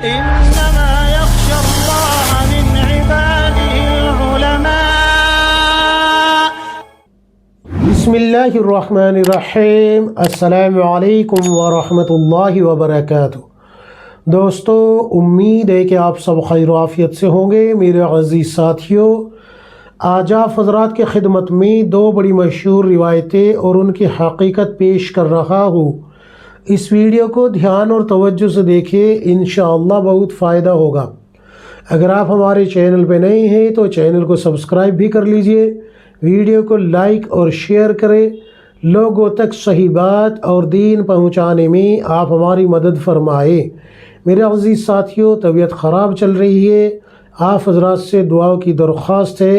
إنما يخشى الله من عباده العلماء. بسم اللہ الرحمن الرحیم. السلام علیکم ورحمۃ اللہ وبرکاتہ. دوستو، امید ہے کہ آپ سب خیر و عافیت سے ہوں گے. میرے عزیز ساتھیوں، آج آپ حضرات کی خدمت میں دو بڑی مشہور روایتیں اور ان کی حقیقت پیش کر رہا ہوں. اس ویڈیو کو دھیان اور توجہ سے دیکھیں، انشاءاللہ بہت فائدہ ہوگا. اگر آپ ہمارے چینل پہ نئے ہیں تو چینل کو سبسکرائب بھی کر لیجئے، ویڈیو کو لائک اور شیئر کریں. لوگوں تک صحیح بات اور دین پہنچانے میں آپ ہماری مدد فرمائیں. میرے عزیز ساتھیوں، طبیعت خراب چل رہی ہے. آپ حضرات سے دعاؤں کی درخواست ہے.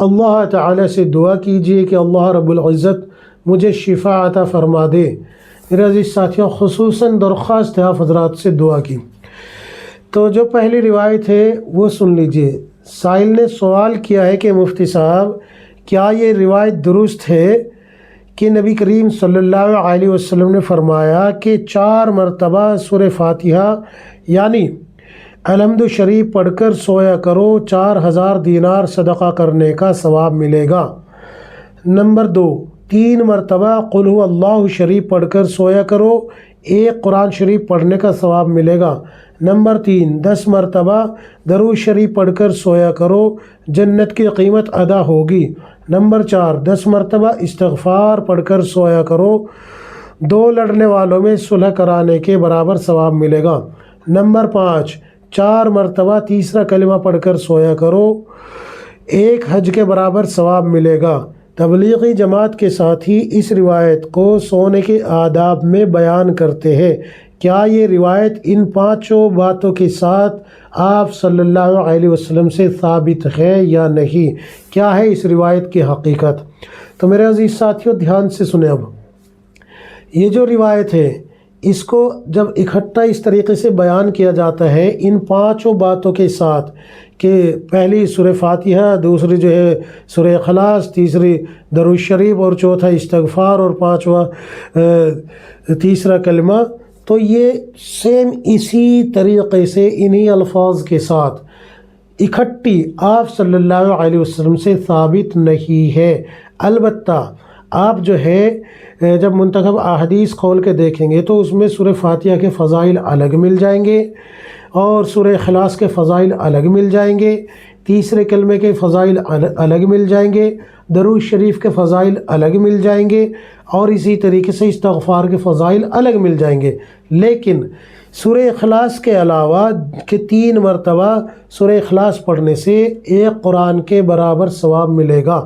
اللہ تعالی سے دعا کیجئے کہ اللہ رب العزت مجھے شفا عطا فرما دے. میرے عزیز ساتھیوں، خصوصاً درخواست ہے آپ حضرات سے دعا کی. تو جو پہلی روایت ہے وہ سن لیجئے. سائل نے سوال کیا ہے کہ مفتی صاحب، کیا یہ روایت درست ہے کہ نبی کریم صلی اللہ علیہ وسلم نے فرمایا کہ 4 مرتبہ سورہ فاتحہ یعنی الحمد شریف پڑھ کر سویا کرو، 4000 دینار صدقہ کرنے کا ثواب ملے گا. نمبر 2، 3 مرتبہ قل هو اللہ شریف پڑھ کر سویا کرو، 1 قرآن شریف پڑھنے کا ثواب ملے گا. نمبر 3، 10 مرتبہ درود شریف پڑھ کر سویا کرو، جنت کی قیمت ادا ہوگی. نمبر 4، 10 مرتبہ استغفار پڑھ کر سویا کرو، 2 لڑنے والوں میں صلح کرانے کے برابر ثواب ملے گا. نمبر 5، 4 مرتبہ تیسرا کلمہ پڑھ کر سویا کرو، 1 حج کے برابر ثواب ملے گا. تبلیغی جماعت کے ساتھی اس روایت کو سونے کے آداب میں بیان کرتے ہیں. کیا یہ روایت ان 5 باتوں کے ساتھ آپ صلی اللہ علیہ وسلم سے ثابت ہے یا نہیں؟ کیا ہے اس روایت کی حقیقت؟ تو میرے عزیز ساتھیوں، دھیان سے سنیں. اب یہ جو روایت ہے، اس کو جب اکٹھا اس طریقے سے بیان کیا جاتا ہے ان 5 باتوں کے ساتھ کہ پہلی سورہ فاتحہ، دوسری جو ہے سورہ اخلاص، تیسری درود شریف اور چوتھا استغفار اور 5واں تیسرا کلمہ، تو یہ سیم اسی طریقے سے انہی الفاظ کے ساتھ اکٹھی آپ صلی اللہ علیہ وسلم سے ثابت نہیں ہے. البتہ آپ جو ہے جب منتخب احادیث کھول کے دیکھیں گے تو اس میں سورہ فاتحہ کے فضائل الگ مل جائیں گے اور سورہ اخلاص کے فضائل الگ مل جائیں گے، تیسرے کلمے کے فضائل الگ مل جائیں گے، درود شریف کے فضائل الگ مل جائیں گے اور اسی طریقے سے استغفار کے فضائل الگ مل جائیں گے. لیکن سورہ اخلاص کے علاوہ کہ 3 مرتبہ سورہ اخلاص پڑھنے سے 1 قرآن کے برابر ثواب ملے گا.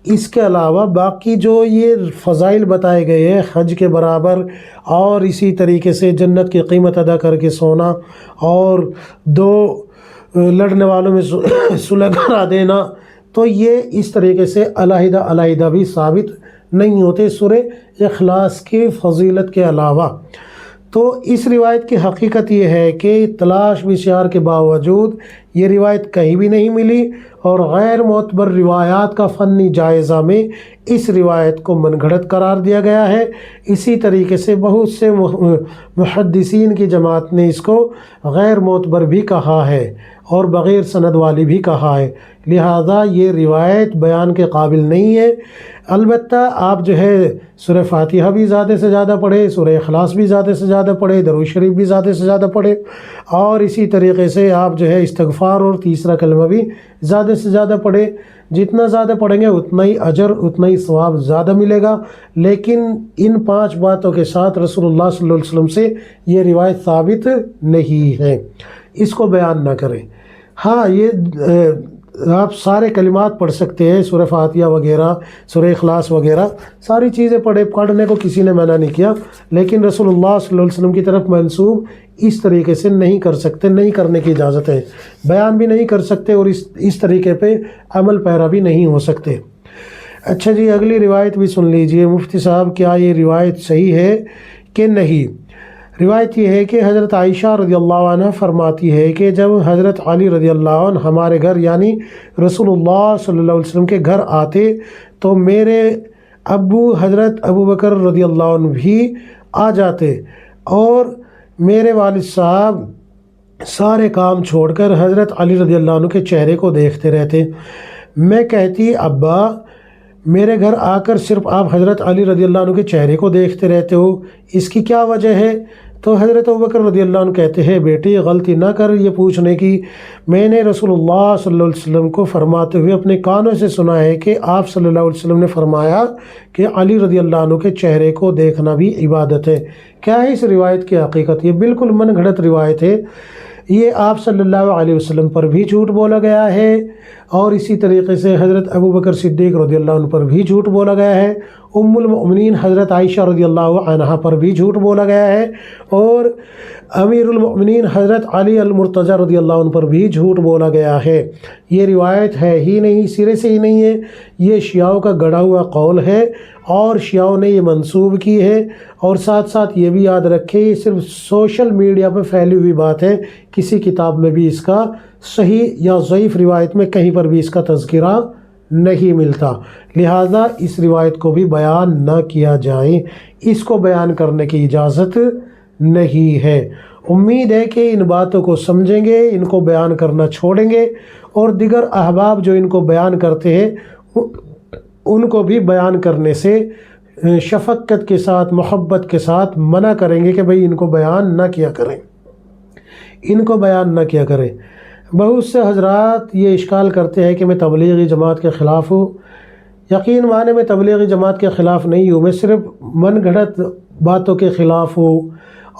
اس کے علاوہ باقی جو یہ فضائل بتائے گئے ہیں، حج کے برابر اور اسی طریقے سے جنت کی قیمت ادا کر کے سونا اور 2 لڑنے والوں میں صلح کرا دینا، تو یہ اس طریقے سے علیحدہ علیحدہ بھی ثابت نہیں ہوتے سورہ اخلاص کی فضیلت کے علاوہ. تو اس روایت کی حقیقت یہ ہے کہ تلاش بسیار کے باوجود یہ روایت کہیں بھی نہیں ملی اور غیر معتبر روایات کا فنی جائزہ میں اس روایت کو من گھڑت قرار دیا گیا ہے. اسی طریقے سے بہت سے محدثین کی جماعت نے اس کو غیر معتبر بھی کہا ہے اور بغیر سند والی بھی کہا ہے. لہذا یہ روایت بیان کے قابل نہیں ہے. البتہ آپ جو ہے سورہ فاتحہ بھی زیادہ سے زیادہ پڑھے، سورہ اخلاص بھی زیادہ سے زیادہ پڑھے، درود شریف بھی زیادہ سے زیادہ پڑھے اور اسی طریقے سے آپ جو ہے استغفار اور تیسرا کلمہ بھی زیادہ سے زیادہ پڑھے. جتنا زیادہ پڑھیں گے اتنا ہی اجر، اتنا ہی ثواب زیادہ ملے گا. لیکن ان 5 باتوں کے ساتھ رسول اللہ صلی اللہ علیہ وسلم سے یہ روایت ثابت نہیں ہے. اس کو بیان نہ کریں. ہاں، یہ آپ سارے کلمات پڑھ سکتے ہیں، سورہ فاتحہ وغیرہ، سورہ اخلاص وغیرہ ساری چیزیں پڑھنے کو کسی نے منع نہیں کیا، لیکن رسول اللہ صلی اللہ علیہ وسلم کی طرف منسوب اس طریقے سے نہیں کر سکتے، نہیں کرنے کی اجازت ہے. بیان بھی نہیں کر سکتے اور اس طریقے پہ عمل پیرا بھی نہیں ہو سکتے. اچھا جی، اگلی روایت بھی سن لیجئے. مفتی صاحب، کیا یہ روایت صحیح ہے کہ نہیں؟ روایت یہ ہے کہ حضرت عائشہ رضی اللہ عنہ فرماتی ہے کہ جب حضرت علی رضی اللہ عنہ ہمارے گھر یعنی رسول اللہ صلی اللہ علیہ وسلم کے گھر آتے تو میرے ابو حضرت ابو بکر رضی اللہ عنہ بھی آ جاتے اور میرے والد صاحب سارے کام چھوڑ کر حضرت علی رضی اللہ عنہ کے چہرے کو دیکھتے رہتے۔ میں کہتی ابا میرے گھر آ کر صرف آپ حضرت علی رضی اللہ عنہ کے چہرے کو دیکھتے رہتے ہو، اس کی کیا وجہ ہے؟ تو حضرت ابوبکر رضی اللہ عنہ کہتے ہیں بیٹی غلطی نہ کر یہ پوچھنے کی، میں نے رسول اللہ صلی اللہ علیہ وسلم کو فرماتے ہوئے اپنے کانوں سے سنا ہے کہ آپ صلی اللہ علیہ وسلم نے فرمایا کہ علی رضی اللہ عنہ کے چہرے کو دیکھنا بھی عبادت ہے۔ کیا ہے اس روایت کی حقیقت؟ یہ بالکل من گھڑت روایت ہے، یہ آپ صلی اللہ علیہ وسلم پر بھی جھوٹ بولا گیا ہے، اور اسی طریقے سے حضرت ابوبکر صدیق رضی اللہ عنہ پر بھی جھوٹ بولا گیا ہے، ام المؤمنین حضرت عائشہ رضی اللہ عنہا پر بھی جھوٹ بولا گیا ہے، اور امیر المؤمنین حضرت علی المرتضی رضی اللہ عنہ پر بھی جھوٹ بولا گیا ہے۔ یہ روایت ہے ہی نہیں، سرے سے ہی نہیں ہے، یہ شیعوں کا گڑھا ہوا قول ہے، اور شیعوں نے یہ منسوب کی ہے۔ اور ساتھ ساتھ یہ بھی یاد رکھیں یہ صرف سوشل میڈیا پہ پھیلی ہوئی بات ہے، کسی کتاب میں بھی اس کا صحیح یا ضعیف روایت میں کہیں پر بھی اس کا تذکرہ نہیں ملتا، لہٰذا اس روایت کو بھی بیان نہ کیا جائے، اس کو بیان کرنے کی اجازت نہیں ہے۔ امید ہے کہ ان باتوں کو سمجھیں گے، ان کو بیان کرنا چھوڑیں گے، اور دیگر احباب جو ان کو بیان کرتے ہیں ان کو بھی بیان کرنے سے شفقت کے ساتھ محبت کے ساتھ منع کریں گے کہ بھئی ان کو بیان نہ کیا کریں، ان کو بیان نہ کیا کریں۔ بہت سے حضرات یہ اشکال کرتے ہیں کہ میں تبلیغی جماعت کے خلاف ہوں۔ یقین مانے میں تبلیغی جماعت کے خلاف نہیں ہوں، میں صرف من گھڑت باتوں کے خلاف ہوں،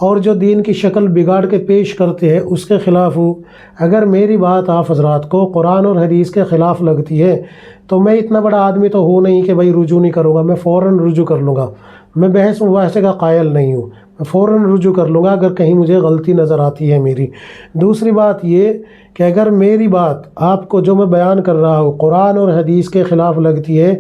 اور جو دین کی شکل بگاڑ کے پیش کرتے ہیں اس کے خلاف ہوں۔ اگر میری بات آپ حضرات کو قرآن اور حدیث کے خلاف لگتی ہے تو میں اتنا بڑا آدمی تو ہوں نہیں کہ بھائی رجوع نہیں کروں گا، میں فوراً رجوع کر لوں گا، میں بحث مباحثے کا قائل نہیں ہوں، میں فوراً رجوع کر لوں گا اگر کہیں مجھے غلطی نظر آتی ہے میری۔ دوسری بات یہ کہ اگر میری بات آپ کو جو میں بیان کر رہا ہوں قرآن اور حدیث کے خلاف لگتی ہے،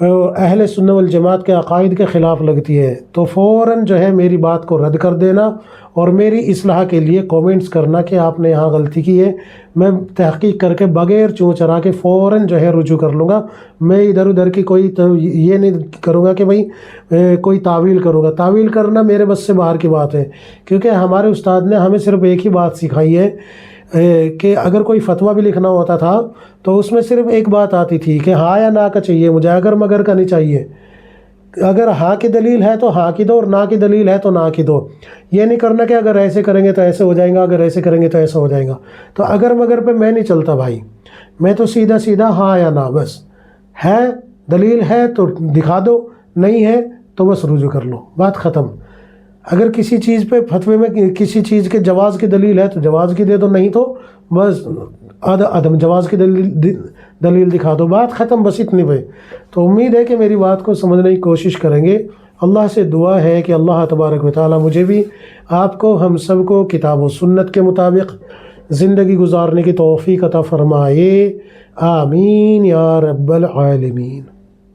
اہل سنت والجماعت کے عقائد کے خلاف لگتی ہے، تو فوراً جو ہے میری بات کو رد کر دینا، اور میری اصلاح کے لیے کومنٹس کرنا کہ آپ نے یہاں غلطی کی ہے۔ میں تحقیق کر کے بغیر چوں چرا کے فوراً جو ہے رجوع کر لوں گا، میں ادھر ادھر کی کوئی یہ نہیں کروں گا کہ بھئی کوئی تعویل کروں گا۔ تعویل کرنا میرے بس سے باہر کی بات ہے، کیونکہ ہمارے استاد نے ہمیں صرف ایک ہی بات سکھائی ہے کہ اگر کوئی فتویٰ بھی لکھنا ہوتا تھا تو اس میں صرف ایک بات آتی تھی کہ ہاں یا نہ کا چاہیے مجھے، اگر مگر کا نہیں چاہیے۔ اگر ہاں کی دلیل ہے تو ہاں کی دو، اور نہ کی دلیل ہے تو نہ کی دو۔ یہ نہیں کرنا کہ اگر ایسے کریں گے تو ایسے ہو جائیں گا، اگر ایسے کریں گے تو ایسا ہو جائے گا۔ تو اگر مگر پہ میں نہیں چلتا بھائی، میں تو سیدھا سیدھا ہاں یا نہ، بس ہے دلیل ہے تو دکھا دو، نہیں ہے تو بس رجوع کر لو، بات ختم۔ اگر کسی چیز پہ فتوے میں کسی چیز کے جواز کی دلیل ہے تو جواز کی دے دو، نہیں تو بس عدم جواز کی دلیل دکھا دو، بات ختم، بس اتنی پہ۔ تو امید ہے کہ میری بات کو سمجھنے کی کوشش کریں گے۔ اللہ سے دعا ہے کہ اللہ تبارک و تعالی مجھے بھی آپ کو ہم سب کو کتاب و سنت کے مطابق زندگی گزارنے کی توفیق عطا فرمائے، آمین یا رب العالمین۔